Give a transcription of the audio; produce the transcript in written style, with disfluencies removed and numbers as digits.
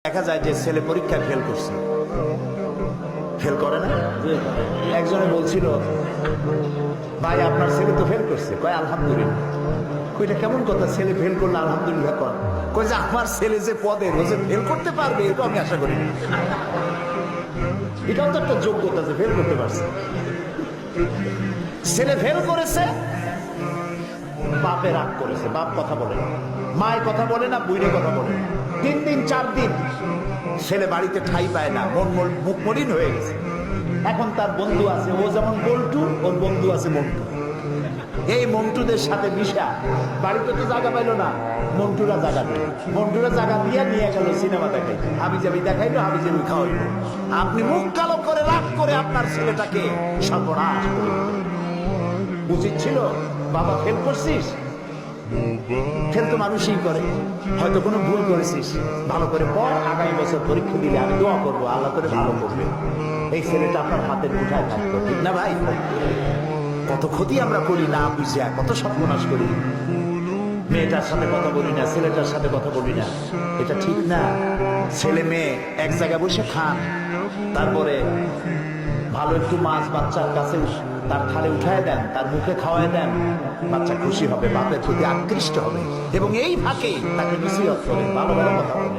দেখা যায় যে ছেলে পরীক্ষায় ফেল করছে, ফেল করে না। একজনে বলছিল, ভাই আপনার ছেলে তো ফেল করছে। কয় আলহামদুলিল্লাহ। কইটা কেমন কথা, ছেলে ফেল করলে আলহামদুলিল্লাহ কর? কয় যে আমার ছেলে যে পদে রোজে ফেল করতে পারবে এটা আমি আশা করি। এটাও তো একটা যোগ্যতা যে ফেল করতে পারছে। ছেলে ফেল করেছে, বাপে রাগ করেছে, বাপ কথা বলে না, মায়ের কথা বলে না, বুইরে কথা বলে না। 3 দিন 4 দিন ছেলে বাড়িতে ঠাই পায় না, মুখ মলিন হয়ে গেছে। এখন তার বন্ধু আছে, ও যেমন বল্টু, ওর বন্ধু আছে মন্টু। এই মন্টুদের সাথে মিশা বাড়িতে তো জায়গা পাইলো না, মন্টুরা জায়গা দিল, মন্টুরা জায়গা দিয়ে নিয়ে গেল সিনেমা দেখাই, হাবি জাবি দেখাইলো, হাবি জাবি খাওয়াইলো। আপনি মুখ কালো করে রাগ করে আপনার ছেলেটাকে সর্বনাশ করে দিলেন। উচিত ছিল, বাবা ফেল করছিস, ফেল তো মানুষই করে, হয়তো কোনো ভুল করেছিস, ভালো করে পড়, আগামী বছর পরীক্ষা দিলে আমি দোয়া করবো আল্লাহ করে ভালো করবে। এই ছেলেটা আপনার হাতের মুঠায় থাকতো, ঠিক না ভাই? কত ক্ষতি আমরা করি না বুঝিয়া, কত সর্বনাশ করি। মেয়েটার সাথে কথা বলি না, ছেলেটার সাথে কথা বলি না, এটা ঠিক না। ছেলে মেয়ে এক জায়গায় বসে খান, তারপরে ভালো একটু মাছ বাচ্চার কাছে তার থালে উঠায় দেন, তার মুখে খাওয়ায় দেন, বাচ্চা খুশি হবে, বাপের প্রতি আকৃষ্ট হবে, এবং এই ফাঁকে তাকে নসিহত করেন, ভালো ভালো কথা বলেন।